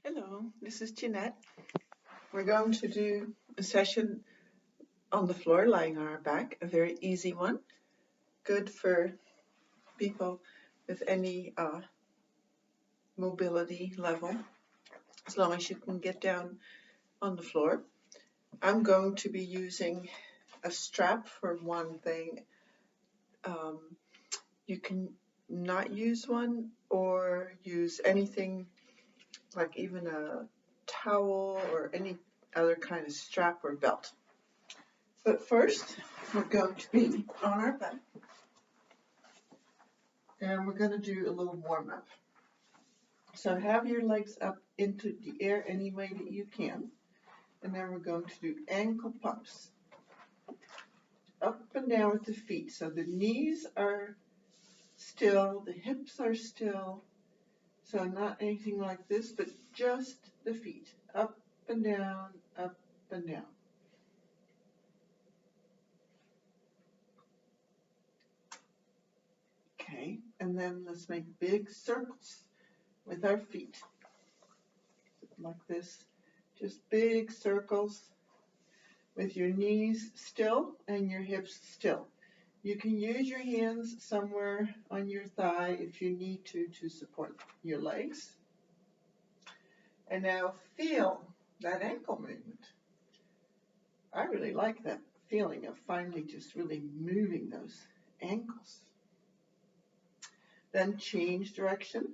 Hello, this is Jeanette. We're going to do a session on the floor, lying on our back, a very easy one, good for people with any mobility level, as long as you can get down on the floor. I'm going to be using a strap for one thing. You can not use one or use anything like even a towel or any other kind of strap or belt. But first, we're going to be on our back, and we're going to do a little warm-up. So have your legs up into the air any way that you can, and then we're going to do ankle pumps. Up and down with the feet, so the knees are still, the hips are still, so not anything like this, but just the feet, up and down, up and down. Okay, and then let's make big circles with our feet, like this, just big circles with your knees still and your hips still. You can use your hands somewhere on your thigh if you need to support your legs. And now feel that ankle movement. I really like that feeling of finally just really moving those ankles. Then change direction,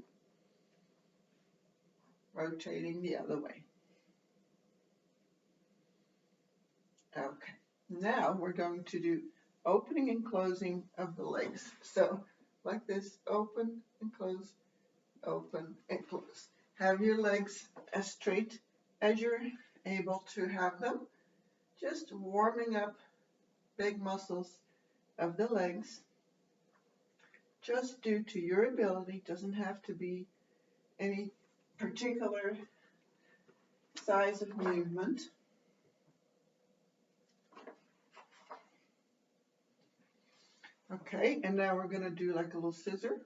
rotating the other way. Okay, now we're going to do opening and closing of the legs. So like this, open and close, open and close. Have your legs as straight as you're able to have them. Just warming up big muscles of the legs. Just due to your ability, doesn't have to be any particular size of movement. Okay, and now we're going to do like a little scissor.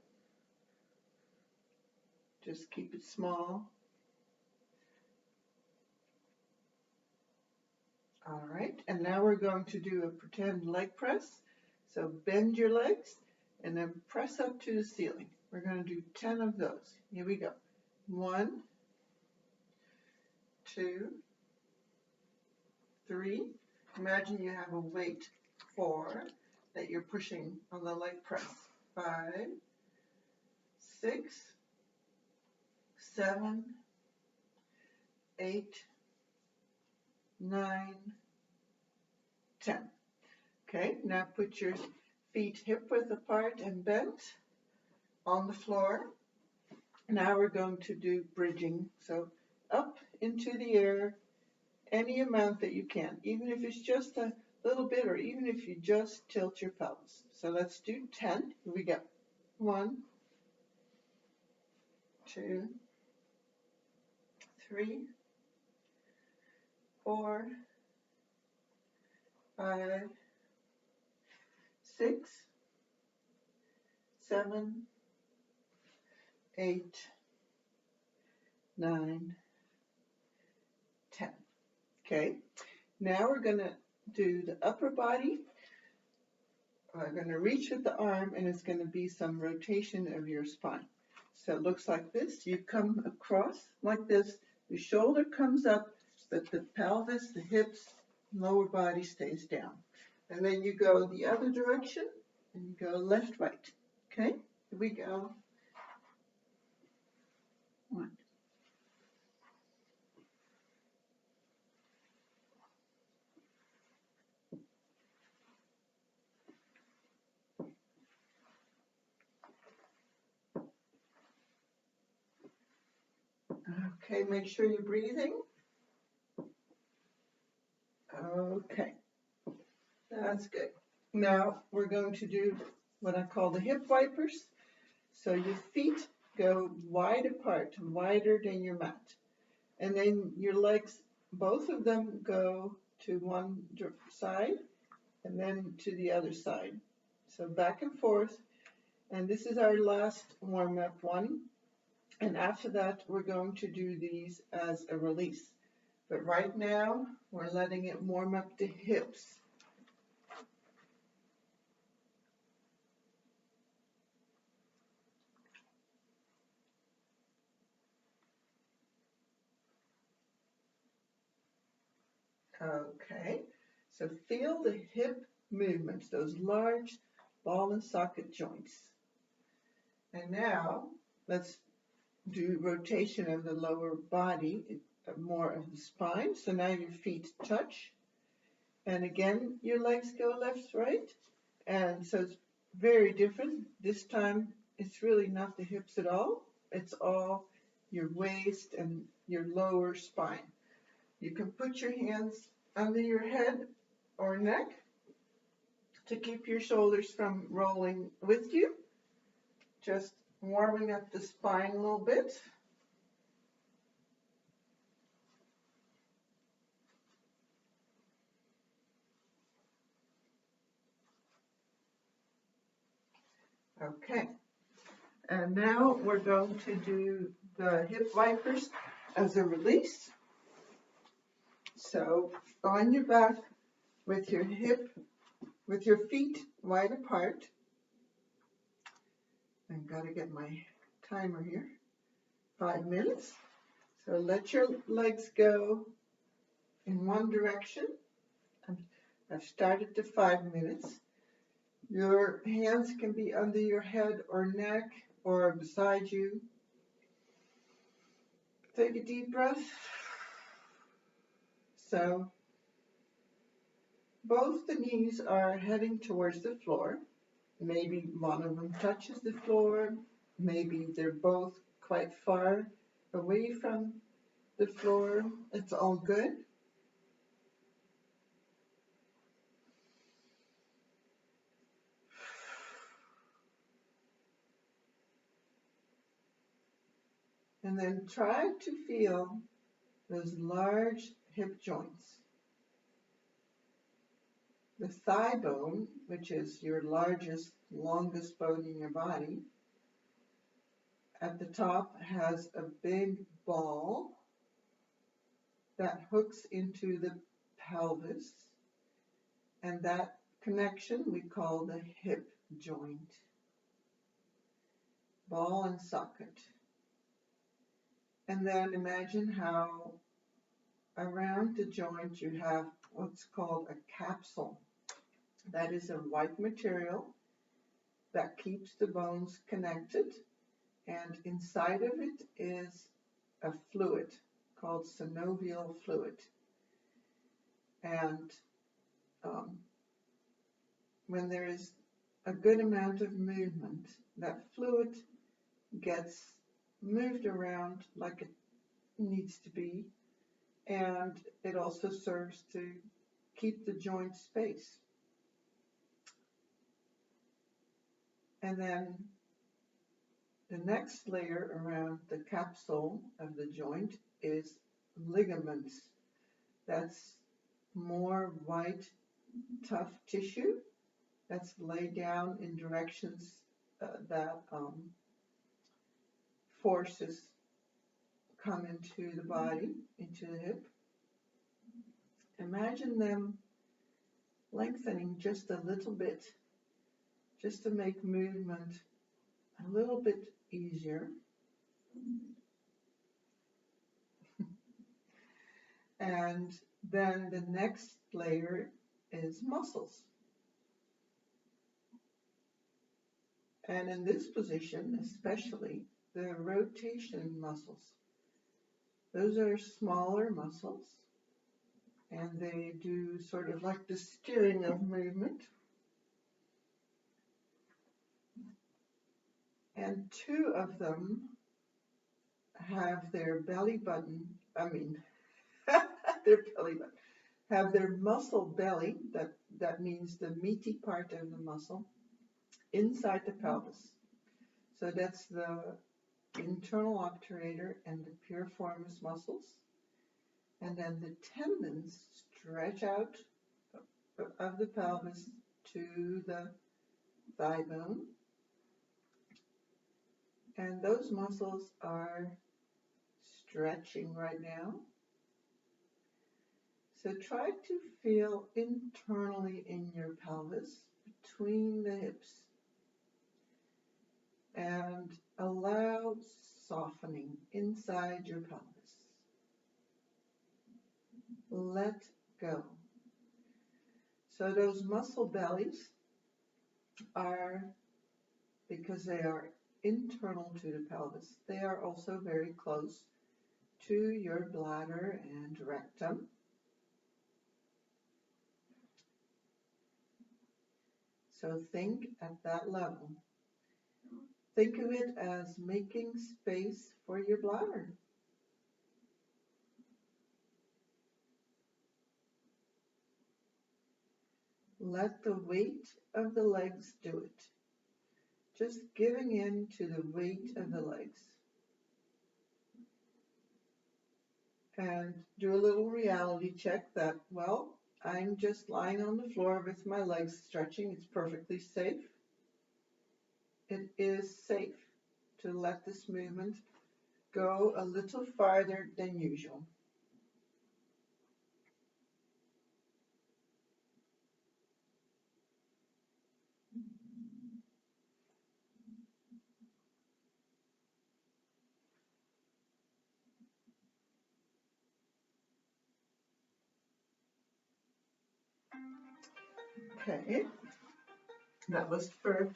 Just keep it small. All right, and now we're going to do a pretend leg press. So bend your legs and then press up to the ceiling. We're going to do 10 of those. Here we go. 1, 2, 3. Imagine you have a weight 4 that you're pushing on the leg press. 5, 6, 7, 8, 9, 10. Okay, now put your feet hip width apart and bent on the floor. Now we're going to do bridging. So up into the air, any amount that you can, even if it's just a little bit or even if you just tilt your pelvis. So let's do 10. Here we go. 1, 2, 3, 4, 5, 6, 7, 8, 9, 10. Okay, now we're going to do the upper body. We're going to reach with the arm and it's going to be some rotation of your spine. So it looks like this. You come across like this. The shoulder comes up, but the pelvis, the hips, lower body stays down. And then you go the other direction and you go left, right. Okay, here we go. 1. Okay, make sure you're breathing. Okay, that's good. Now we're going to do what I call the hip wipers. So your feet go wide apart, wider than your mat. And then your legs, both of them go to one side and then to the other side. So back and forth. And this is our last warm-up one. And after that, we're going to do these as a release. But right now, we're letting it warm up the hips. Okay, so feel the hip movements, those large ball and socket joints. And now, let's do rotation of the lower body, more of the spine. So now your feet touch. And again, your legs go left, right. And so it's very different. This time, it's really not the hips at all. It's all your waist and your lower spine. You can put your hands under your head or neck to keep your shoulders from rolling with you. Just warming up the spine a little bit. Okay, and now we're going to do the hip wipers as a release. So on your back with your feet wide apart. I've got to get my timer here. 5 minutes. So let your legs go in one direction. I've started to 5 minutes. Your hands can be under your head or neck or beside you. Take a deep breath. So both the knees are heading towards the floor. Maybe one of them touches the floor. Maybe they're both quite far away from the floor. It's all good. And then try to feel those large hip joints. The thigh bone, which is your largest, longest bone in your body, at the top has a big ball that hooks into the pelvis, and that connection we call the hip joint. Ball and socket. And then imagine how around the joint you have what's called a capsule. That is a white material that keeps the bones connected, and inside of it is a fluid called synovial fluid. And when there is a good amount of movement, that fluid gets moved around like it needs to be, and it also serves to keep the joint space. And then the next layer around the capsule of the joint is ligaments. That's more white, tough tissue that's laid down in directions that forces come into the body, into the hip. Imagine them lengthening just a little bit, just to make movement a little bit easier. And then the next layer is muscles. And in this position, especially, the rotation muscles. Those are smaller muscles, and they do sort of like the steering of movement. And two of them have their belly button, have their muscle belly, that means the meaty part of the muscle, inside the pelvis. So that's the internal obturator and the piriformis muscles. And then the tendons stretch out of the pelvis to the thigh bone. And those muscles are stretching right now. So try to feel internally in your pelvis between the hips and allow softening inside your pelvis. Let go. So those muscle bellies are, because they are internal to the pelvis, they are also very close to your bladder and rectum. So think at that level. Think of it as making space for your bladder. Let the weight of the legs do it. Just giving in to the weight of the legs. And do a little reality check that, well, I'm just lying on the floor with my legs stretching. It's perfectly safe. It is safe to let this movement go a little farther than usual. Okay, that was for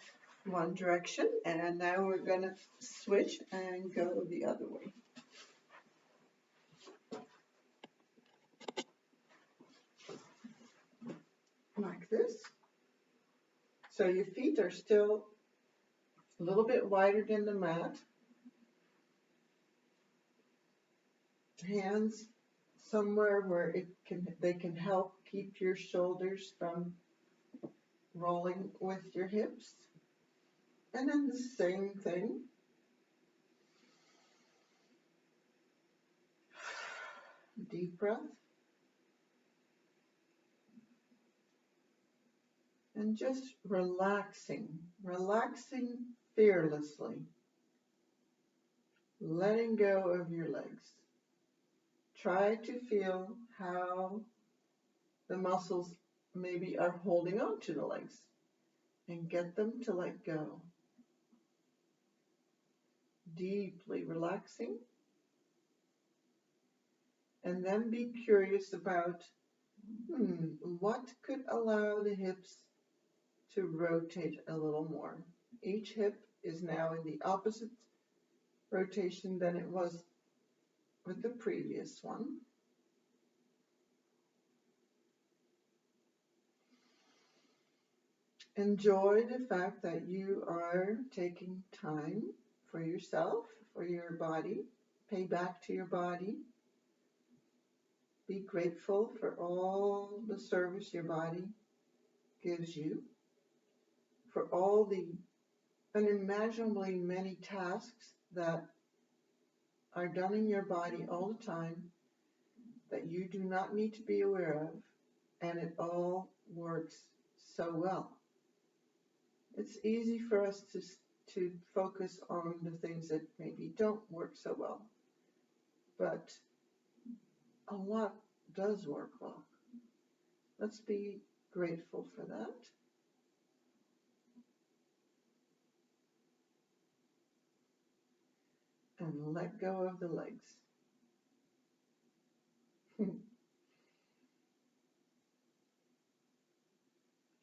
one direction, and now we're going to switch and go the other way. Like this. So your feet are still a little bit wider than the mat. Hands somewhere where they can help keep your shoulders from rolling with your hips. And then the same thing. Deep breath. And just relaxing fearlessly. Letting go of your legs. Try to feel how the muscles maybe are holding on to the legs and get them to let go. Deeply relaxing. And then be curious about, what could allow the hips to rotate a little more? Each hip is now in the opposite rotation than it was with the previous one. Enjoy the fact that you are taking time for yourself, for your body. Pay back to your body. Be grateful for all the service your body gives you, for all the unimaginably many tasks that are done in your body all the time that you do not need to be aware of, and it all works so well. It's easy for us to focus on the things that maybe don't work so well, but a lot does work well. Let's be grateful for that. And let go of the legs.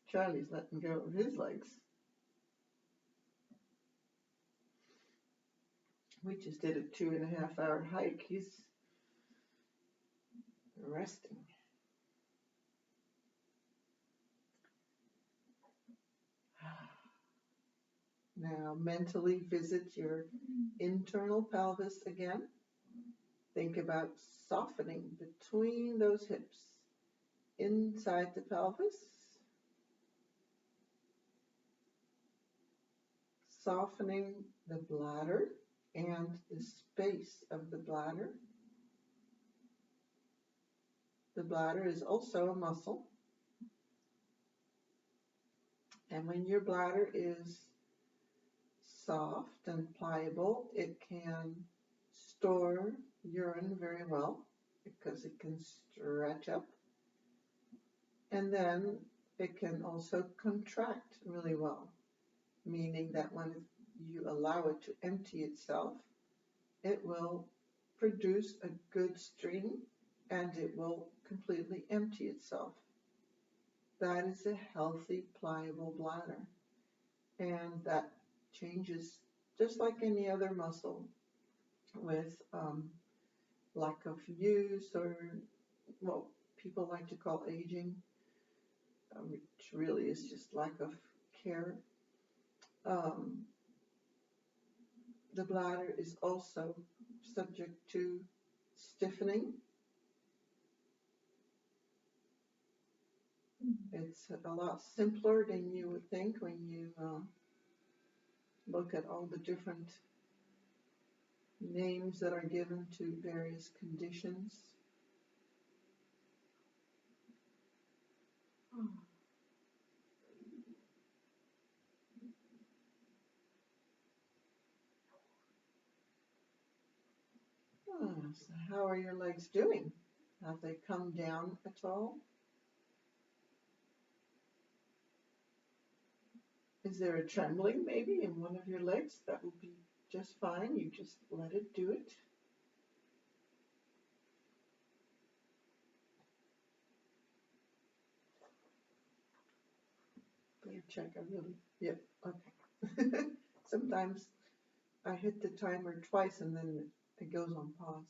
Charlie's letting go of his legs. We just did a 2.5-hour hike. He's resting. Now mentally visit your internal pelvis again. Think about softening between those hips, inside the pelvis. Softening the bladder and the space of the bladder. The bladder is also a muscle. And when your bladder is soft and pliable. It can store urine very well because it can stretch up. And then it can also contract really well, meaning that when you allow it to empty itself, it will produce a good stream and it will completely empty itself. That is a healthy, pliable bladder. And that changes just like any other muscle with lack of use or what people like to call aging, which really is just lack of care. The bladder is also subject to stiffening. It's a lot simpler than you would think when you look at all the different names that are given to various conditions. So how are your legs doing? Have they come down at all? Is there a trembling maybe in one of your legs? That will be just fine. You just let it do it. Better check. Yep, okay. Sometimes I hit the timer twice and then it goes on pause.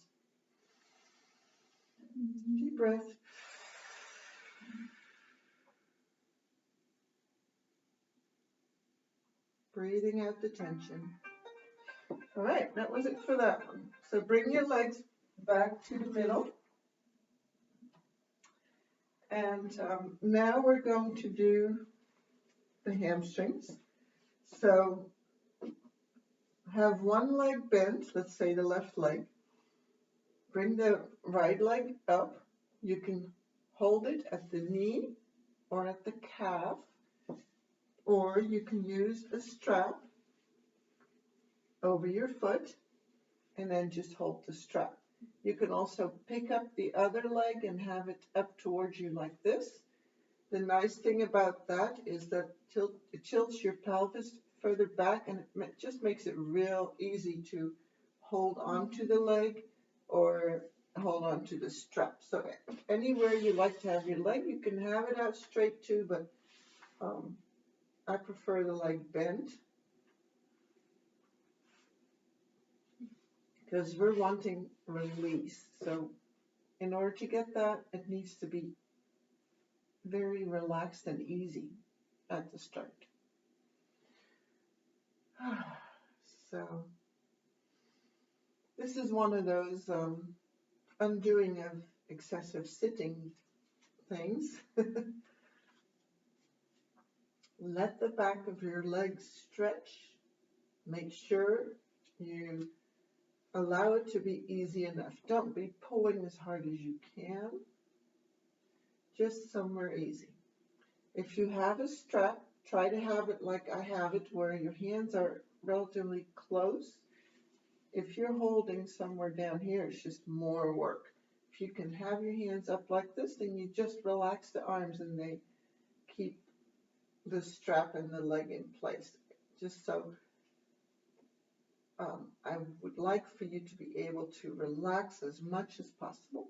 Deep breath. Breathing out the tension. All right, that was it for that one. So bring your legs back to the middle. And now we're going to do the hamstrings. So have one leg bent, let's say the left leg. Bring the right leg up. You can hold it at the knee or at the calf, or you can use a strap over your foot and then just hold the strap. You can also pick up the other leg and have it up towards you like this. The nice thing about that is that it tilts your pelvis further back and it just makes it real easy to hold on to the leg or hold on to the strap. So anywhere you like to have your leg, you can have it out straight too, but I prefer the leg bent because we're wanting release. So in order to get that, it needs to be very relaxed and easy at the start. So this is one of those undoing of excessive sitting things. Let the back of your legs stretch. Make sure you allow it to be easy enough. Don't be pulling as hard as you can. Just somewhere easy. If you have a strap, try to have it like I have it, where your hands are relatively close. If you're holding somewhere down here, it's just more work. If you can have your hands up like this, then you just relax the arms and they keep the strap and the leg in place. Just so I would like for you to be able to relax as much as possible.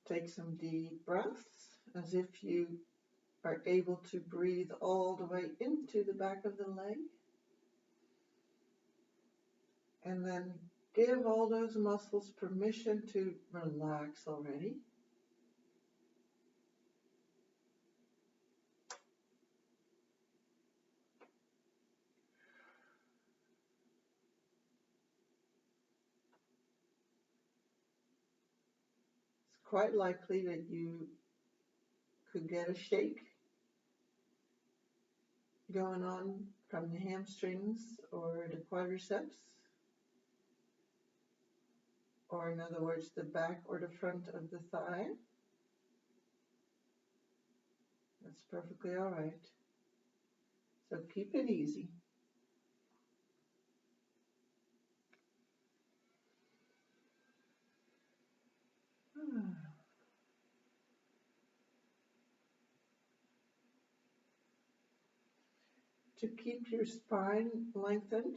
Take some deep breaths as if you are able to breathe all the way into the back of the leg. And then give all those muscles permission to relax already. It's quite likely that you could get a shake going on from the hamstrings or the quadriceps, or in other words, the back or the front of the thigh. That's perfectly all right. So keep it easy. To keep your spine lengthened,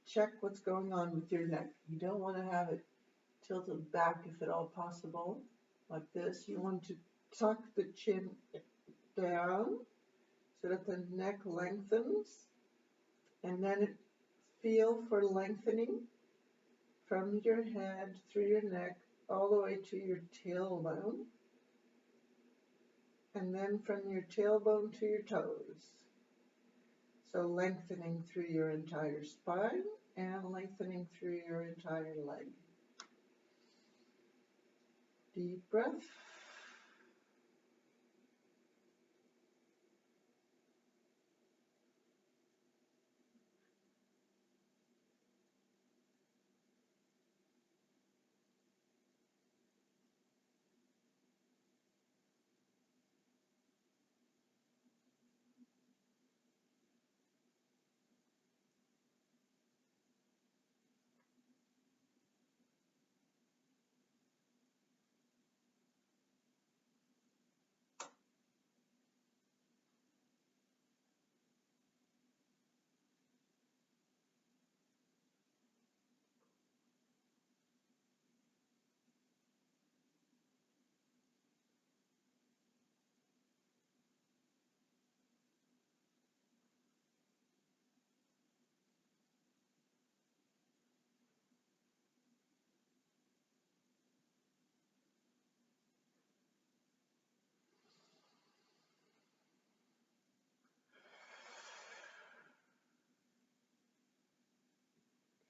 check what's going on with your neck. You don't want to have it tilted back if at all possible, like this. You want to tuck the chin down so that the neck lengthens, and then feel for lengthening from your head through your neck all the way to your tailbone, and then from your tailbone to your toes. So lengthening through your entire spine and lengthening through your entire leg. Deep breath.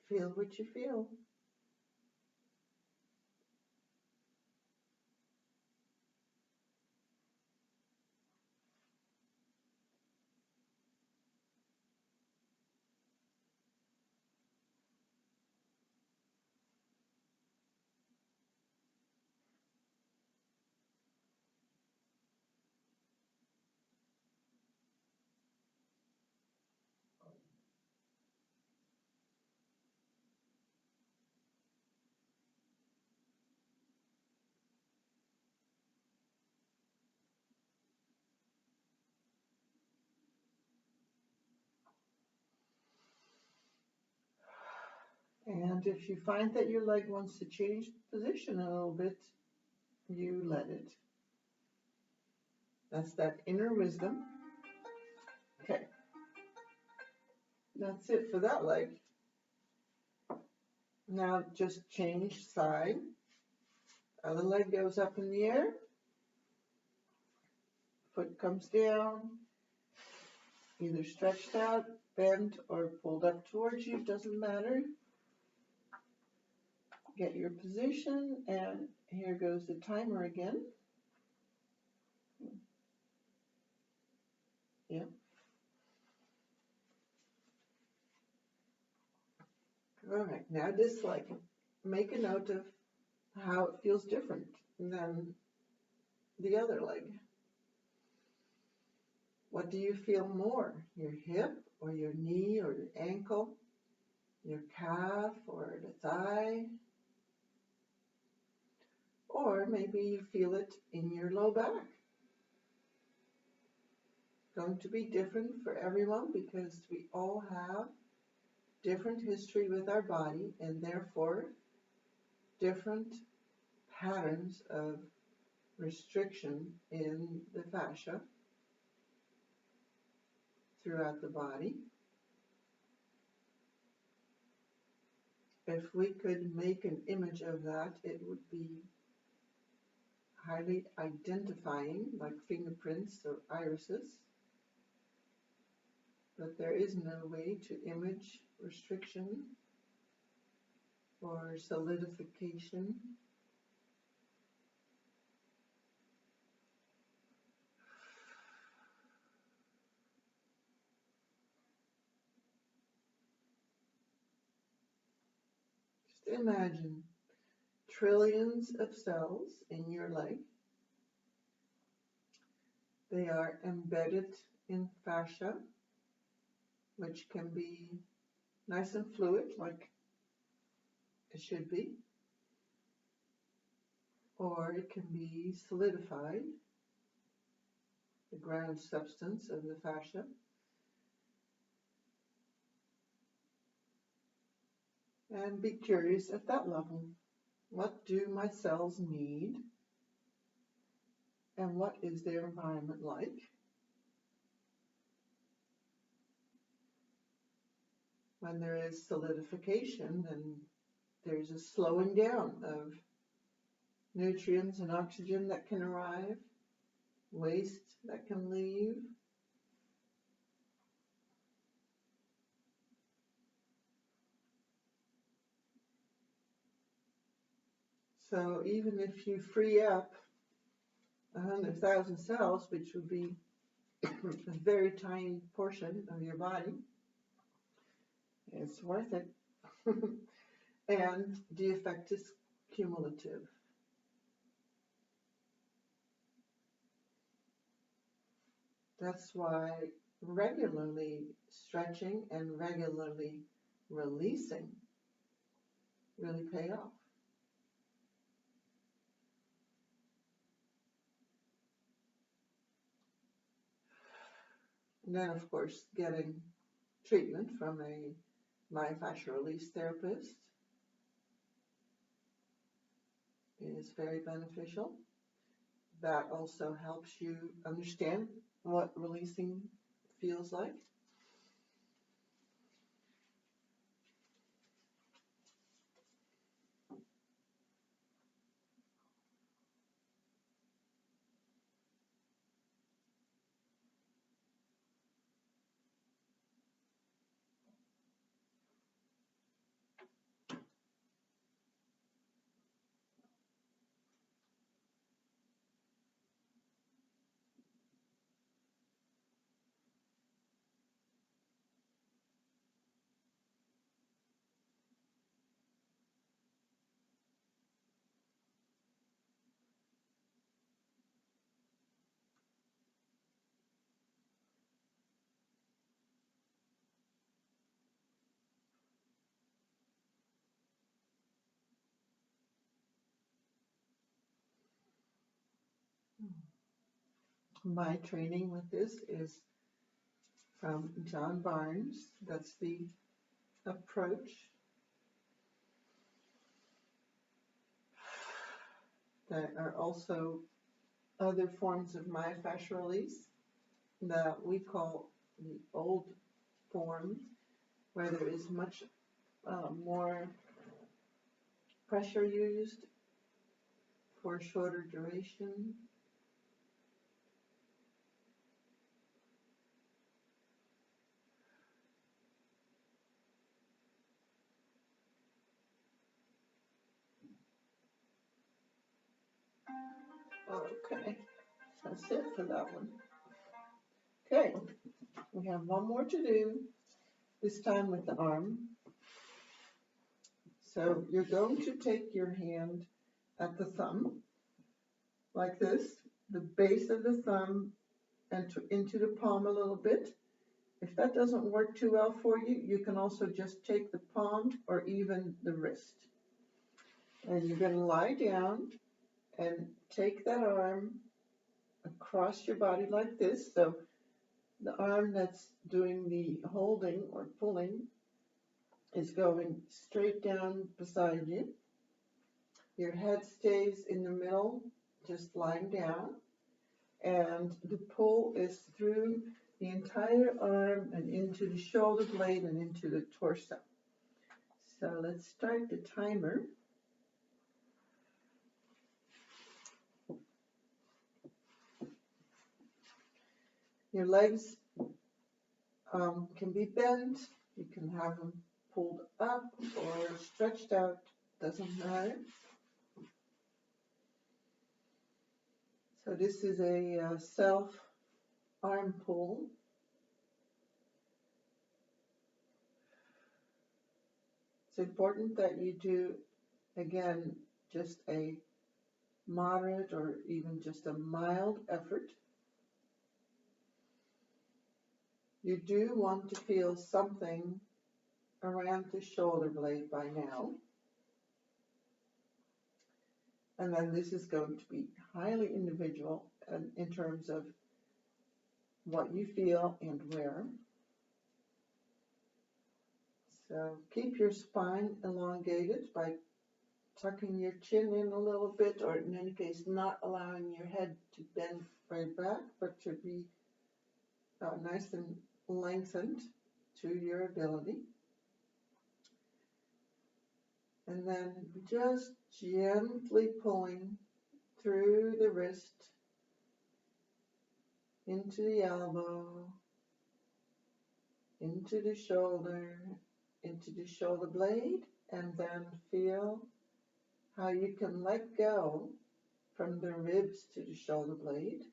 Feel what you feel. And if you find that your leg wants to change position a little bit, you let it. That's that inner wisdom. Okay. That's it for that leg. Now just change side. Other leg goes up in the air. Foot comes down. Either stretched out, bent, or pulled up towards you. Doesn't matter. Get your position, and here goes the timer again. Yeah. All right, now this leg. Make a note of how it feels different than the other leg. What do you feel more? Your hip or your knee or your ankle? Your calf or the thigh? Or maybe you feel it in your low back. Going to be different for everyone because we all have different history with our body and therefore different patterns of restriction in the fascia throughout the body. If we could make an image of that, it would be highly identifying, like fingerprints or irises. But there is no way to image restriction or solidification. Just imagine trillions of cells in your leg, They are embedded in fascia, which can be nice and fluid, like it should be, or it can be solidified, the ground substance of the fascia. And be curious at that level. What do my cells need? And what is their environment like? When there is solidification, then there's a slowing down of nutrients and oxygen that can arrive, waste that can leave. So even if you free up 100,000 cells, which would be a very tiny portion of your body, it's worth it. And the effect is cumulative. That's why regularly stretching and regularly releasing really pay off. And then, of course, getting treatment from a myofascial release therapist is very beneficial. That also helps you understand what releasing feels like. My training with this is from John Barnes. That's the approach. There are also other forms of myofascial release that we call the old form, where there is much more pressure used for shorter duration. Okay, that's it for that one. Okay, we have one more to do, this time with the arm. So you're going to take your hand at the thumb, like this, the base of the thumb and into the palm a little bit. If that doesn't work too well for you, you can also just take the palm or even the wrist. And you're going to lie down and take that arm across your body like this. So the arm that's doing the holding or pulling is going straight down beside you. Your head stays in the middle, just lying down. And the pull is through the entire arm and into the shoulder blade and into the torso. So let's start the timer. Your legs can be bent, you can have them pulled up or stretched out, doesn't matter. So this is a self arm pull. It's important that you do, again, just a moderate or even just a mild effort. You do want to feel something around the shoulder blade by now. And then this is going to be highly individual in terms of what you feel and where. So keep your spine elongated by tucking your chin in a little bit, or in any case, not allowing your head to bend right back, but to be nice and lengthened to your ability. And then just gently pulling through the wrist, into the elbow, into the shoulder blade, and then feel how you can let go from the ribs to the shoulder blade.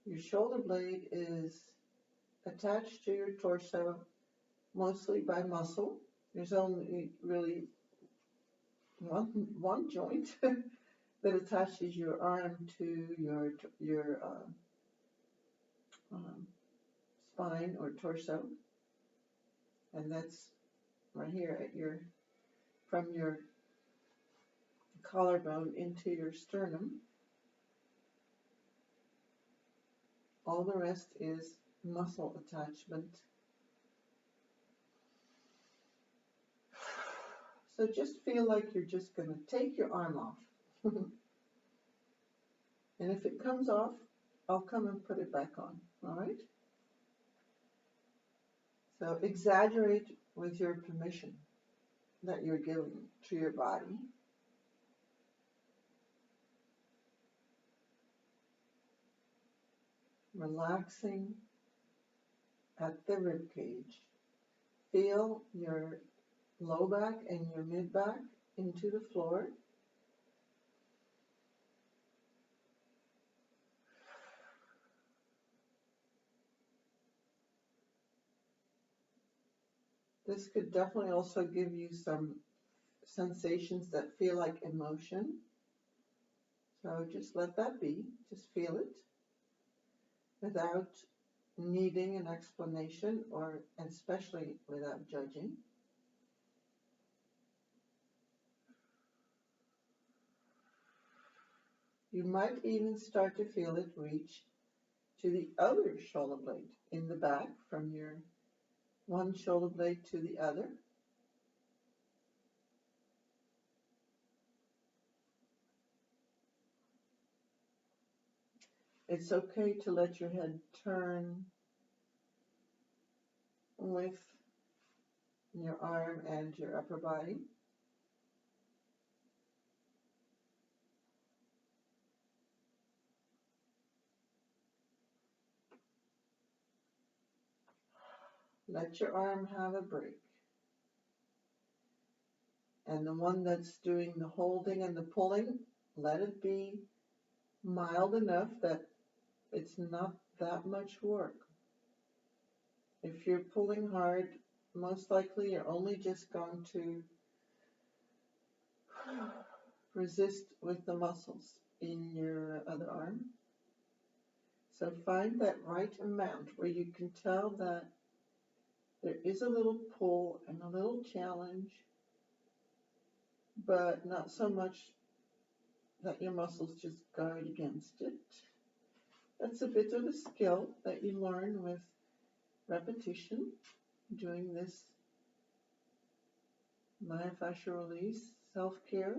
Your shoulder blade is attached to your torso mostly by muscle. There's only really one joint that attaches your arm to your spine or torso, and that's right here at from your collarbone into your sternum. All the rest is muscle attachment. So just feel like you're just going to take your arm off. And if it comes off, I'll come and put it back on, all right? So exaggerate with your permission that you're giving to your body. Relaxing at the rib cage. Feel your low back and your mid back into the floor. This could definitely also give you some sensations that feel like emotion. So just let that be. Just feel it without needing an explanation, or especially without judging. You might even start to feel it reach to the other shoulder blade in the back, from your one shoulder blade to the other. It's okay to let your head turn with your arm and your upper body. Let your arm have a break. And the one that's doing the holding and the pulling, let it be mild enough that it's not that much work. If you're pulling hard, most likely you're only just going to resist with the muscles in your other arm. So find that right amount where you can tell that there is a little pull and a little challenge, but not so much that your muscles just guard against it. That's a bit of a skill that you learn with repetition, doing this myofascial release, self-care.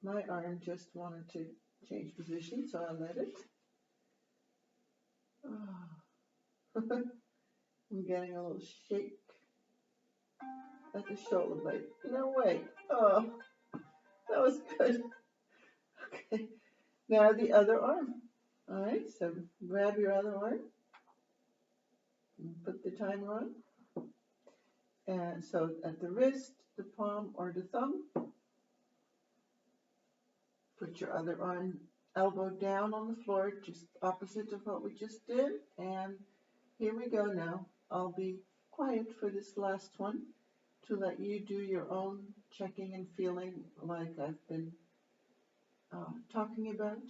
My arm just wanted to change position, so I let it. Oh. I'm getting a little shake at the shoulder blade. No way. Oh, that was good. Okay, now the other arm. All right, so grab your other arm and put the timer on. And so at the wrist, the palm, or the thumb, put your other arm, elbow down on the floor, just opposite of what we just did. And here we go now. I'll be quiet for this last one to let you do your own checking and feeling like I've been talking about.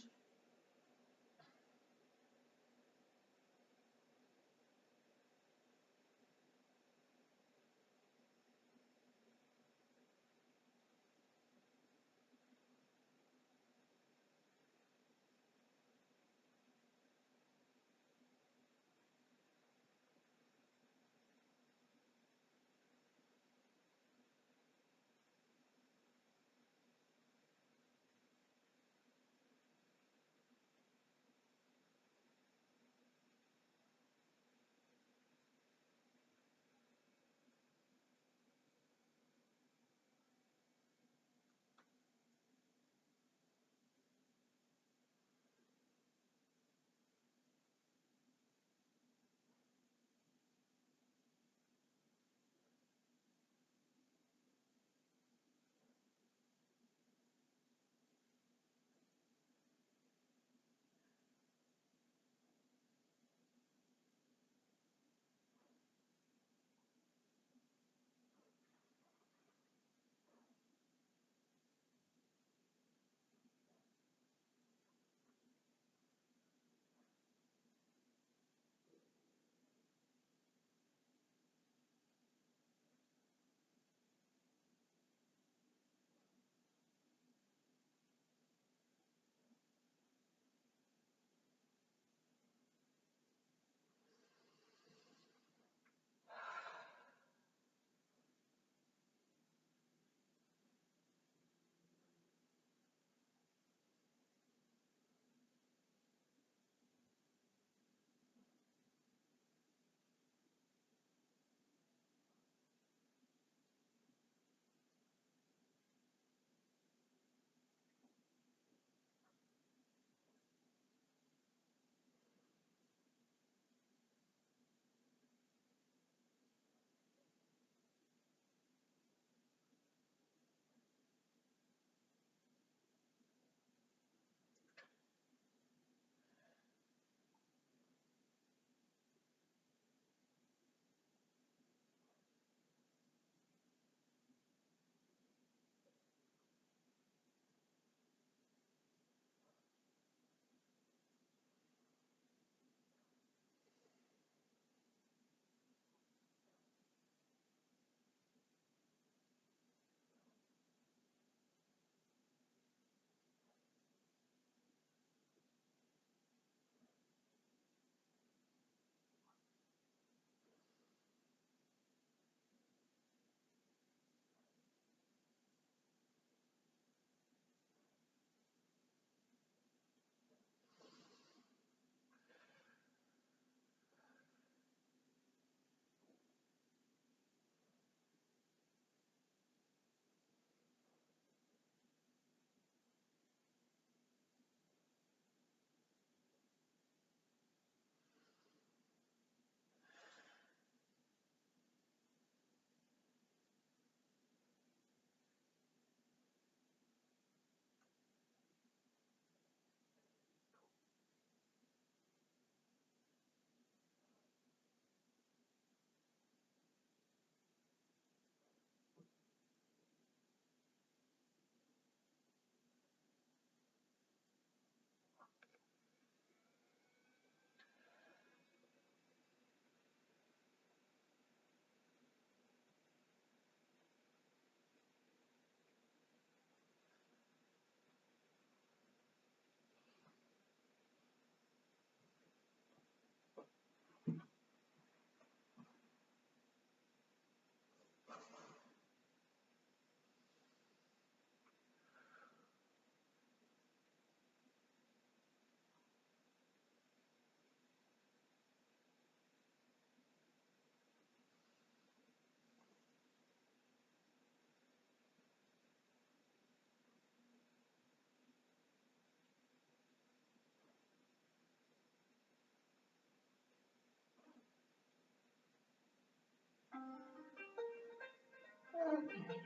Okay.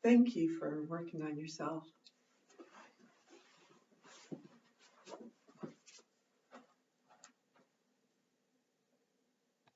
Thank you for working on yourself.